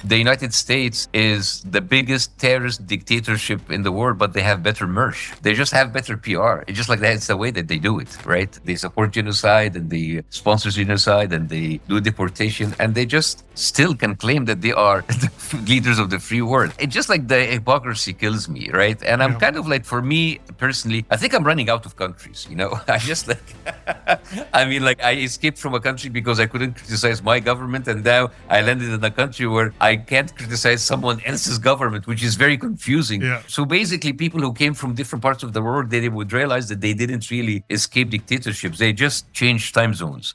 The United States is the biggest terrorist dictatorship in the world, but they have better merch. They just have better PR. It's just like that. It's the way that they do it, right? They support genocide and they sponsor genocide and they do deportation, and they just still can claim that they are the leaders of the free world. It's just like the hypocrisy kills me, right? And I'm kind of like, for me personally, I think I'm running out of countries, you know? I just like, I mean, like I escaped from a country because I couldn't criticize my government, and now I landed in a country where I can't criticize someone else's government, which is very confusing. Yeah. So basically, people who came from different parts of the world, they would realize that they didn't really escape dictatorships. They just changed time zones.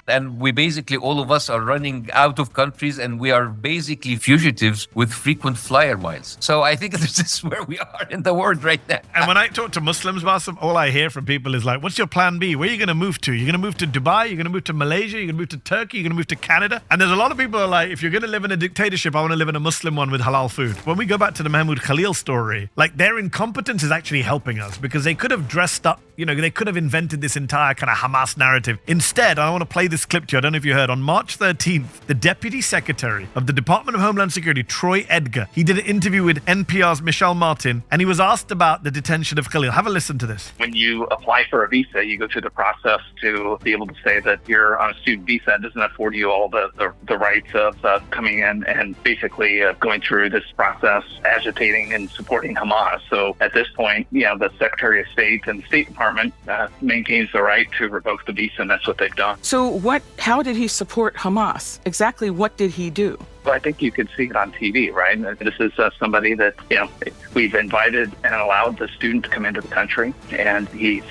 And we basically, all of us are running out of countries, and we are basically fugitives with frequent flyer miles. So I think this is where we are in the world right now. And when I talk to Muslims, Bassem, all I hear from people is like, what's your plan B? Where are you going to move to? You're going to move to Dubai? You're going to move to Malaysia? You're going to move to Turkey? You're going to move to Canada? And there's a lot of people who are like, if you're going to live in a dictatorship, I want to live in a Muslim one with halal food. When we go back to the Mahmoud Khalil story, like their incompetence is actually helping us, because they could have dressed up, you know, they could have invented this entire kind of Hamas narrative. Instead, I want to play this clip to you. I don't know if you heard. On March 13th, the Deputy Secretary of the Department of Homeland Security, Troy Edgar, he did an interview with NPR's Michelle Martin, and he was asked about the detention of Khalil. Have a listen to this. When you apply for a visa, you go through the process to be able to say that you're on a student visa. It doesn't afford you all the rights of coming in and basically going through this process, agitating and supporting Hamas. So at this point, the Secretary of State and the State Department maintains the right to revoke the visa, and that's what they've done. So how did he support Hamas? Exactly what did he do? Well, I think you could see it on TV, right? This is somebody that, we've invited and allowed the student to come into the country, and he's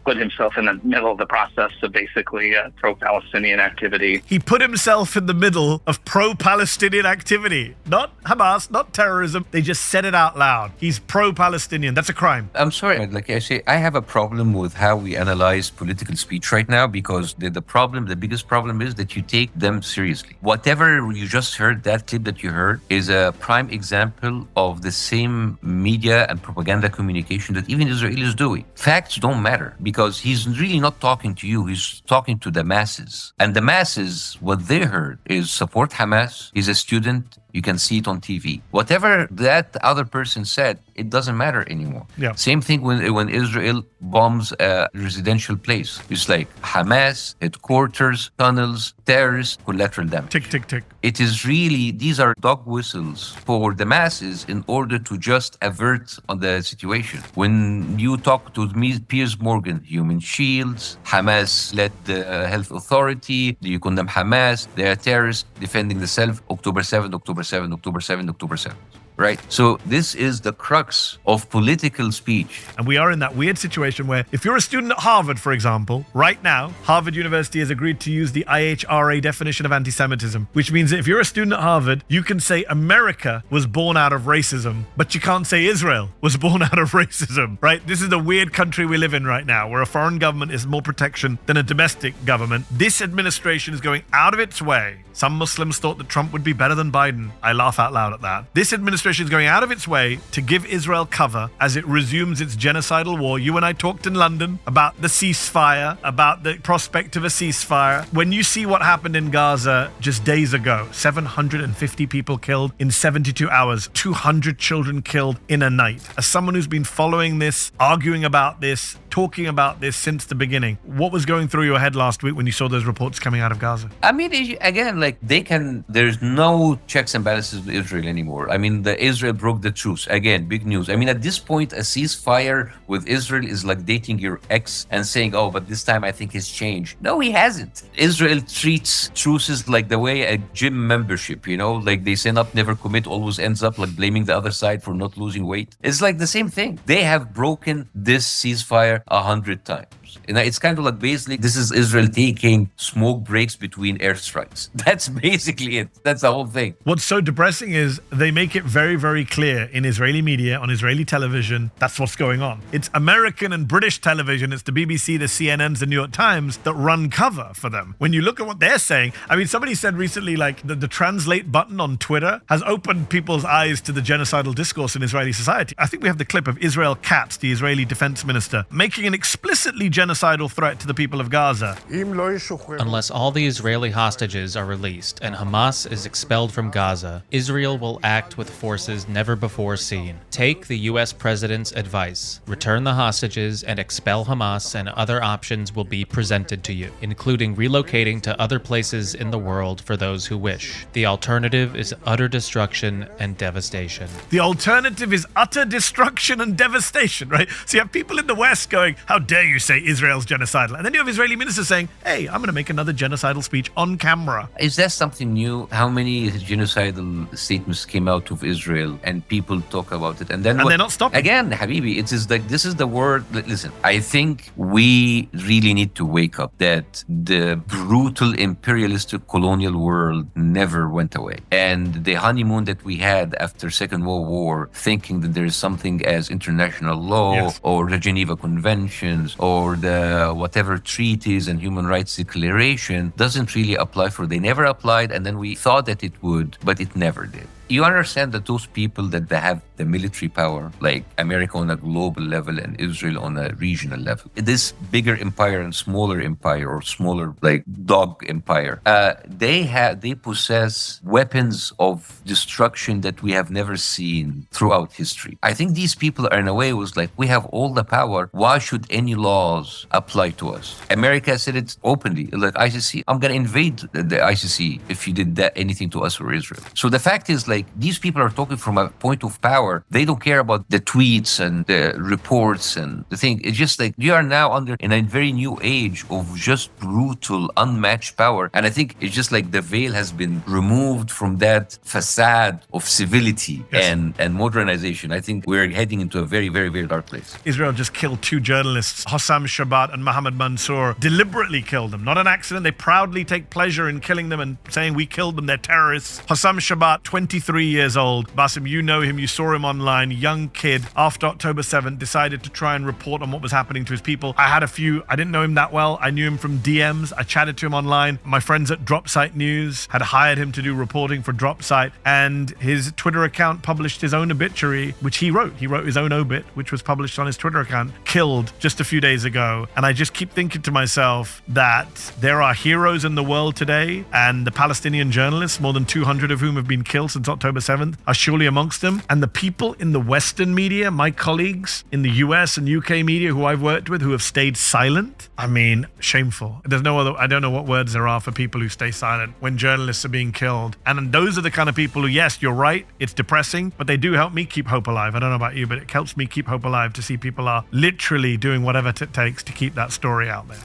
put himself in the middle of the process of basically pro-Palestinian activity. He put himself in the middle of pro-Palestinian activity. Not Hamas, not terrorism. They just said it out loud. He's pro-Palestinian. That's a crime. I'm sorry, like I say, I have a problem with how we analyze political speech right now, because the biggest problem is that you take them seriously. Whatever you just heard, that clip that you heard is a prime example of the same media and propaganda communication that even Israel is doing. Facts don't matter, because he's really not talking to you. He's talking to the masses. And the masses, what they heard is support Hamas. He's a student. You can see it on TV. Whatever that other person said, it doesn't matter anymore. Yeah. Same thing when Israel bombs a residential place. It's like Hamas, headquarters, tunnels, terrorists, collateral damage. Tick, tick, tick. It is really, these are dog whistles for the masses in order to just avert on the situation. When you talk to Piers Morgan, Human Shields, Hamas led the health authority, do you condemn Hamas? They are terrorists defending the self, October 7th, October 7th, October 7th, October 7th. Right? So this is the crux of political speech. And we are in that weird situation where if you're a student at Harvard, for example, right now, Harvard University has agreed to use the IHRA definition of anti-Semitism, which means that if you're a student at Harvard, you can say America was born out of racism, but you can't say Israel was born out of racism, right? This is the weird country we live in right now, where a foreign government is more protection than a domestic government. This administration is going out of its way. Some Muslims thought that Trump would be better than Biden. I laugh out loud at that. This administration is going out of its way to give Israel cover as it resumes its genocidal war. You and I talked in London about the ceasefire, about the prospect of a ceasefire. When you see what happened in Gaza just days ago, 750 people killed in 72 hours, 200 children killed in a night. As someone who's been following this, arguing about this, talking about this since the beginning, what was going through your head last week when you saw those reports coming out of Gaza? I mean, again, like there's no checks and balances with Israel anymore. I mean, Israel broke the truce. Again, big news. I mean, at this point, a ceasefire with Israel is like dating your ex and saying, oh, but this time I think he's changed. No, he hasn't. Israel treats truces like the way a gym membership, like they sign up, never commit, always ends up like blaming the other side for not losing weight. It's like the same thing. They have broken this ceasefire 100 times. It's kind of like basically this is Israel taking smoke breaks between airstrikes. That's basically it. That's the whole thing. What's so depressing is they make it very, very clear in Israeli media, on Israeli television, that's what's going on. It's American and British television, it's the BBC, the CNNs, the New York Times that run cover for them. When you look at what they're saying, I mean, somebody said recently, like, the translate button on Twitter has opened people's eyes to the genocidal discourse in Israeli society. I think we have the clip of Israel Katz, the Israeli defense minister, making an explicitly genocidal threat to the people of Gaza. Unless all the Israeli hostages are released and Hamas is expelled from Gaza, Israel will act with forces never before seen. Take the US president's advice. Return the hostages and expel Hamas, and other options will be presented to you, including relocating to other places in the world for those who wish. The alternative is utter destruction and devastation. The alternative is utter destruction and devastation, right? So you have people in the West going, how dare you say Israel's genocidal? And then you have Israeli ministers saying, hey, I'm going to make another genocidal speech on camera. Is that something new? How many genocidal statements came out of Israel and people talk about it? And then they're not stopping. Again, Habibi, it is like, this is the word. Listen, I think we really need to wake up that the brutal imperialistic colonial world never went away. And the honeymoon that we had after Second World War, thinking that there is something as international law or the Geneva Conventions or the whatever treaties and human rights declaration doesn't really apply for. They never applied, and then we thought that it would, but it never did. You understand that those people that they have the military power, like America on a global level and Israel on a regional level, this bigger empire and smaller empire, or smaller like dog empire, they possess weapons of destruction that we have never seen throughout history. I think these people are in a way was like, we have all the power. Why should any laws apply to us? America said it openly, like ICC, I'm going to invade the ICC if you did that anything to us or Israel. So the fact is, like, these people are talking from a point of power. They don't care about the tweets and the reports and the thing. It's just like you are now in a very new age of just brutal, unmatched power. And I think it's just like the veil has been removed from that facade of civility and modernization. I think we're heading into a very, very, very dark place. Israel just killed 2 journalists, Hossam Shabat and Mohammed Mansour, deliberately killed them. Not an accident. They proudly take pleasure in killing them and saying we killed them. They're terrorists. Hossam Shabat, 23 years old. Bassem, you know him. You saw him online. Young kid. After October 7th, decided to try and report on what was happening to his people. I didn't know him that well. I knew him from DMs. I chatted to him online. My friends at Dropsite News had hired him to do reporting for Dropsite, and his Twitter account published his own obituary, which he wrote. He wrote his own obit, which was published on his Twitter account, killed just a few days ago. And I just keep thinking to myself that there are heroes in the world today, and the Palestinian journalists, more than 200 of whom have been killed since October 7th, are surely amongst them. And the people in the Western media, my colleagues in the US and UK media who I've worked with, who have stayed silent, I mean, shameful. There's no other, I don't know what words there are for people who stay silent when journalists are being killed. And those are the kind of people who, yes, you're right, it's depressing, but they do help me keep hope alive. I don't know about you, but it helps me keep hope alive to see people are literally doing whatever it takes to keep that story out there.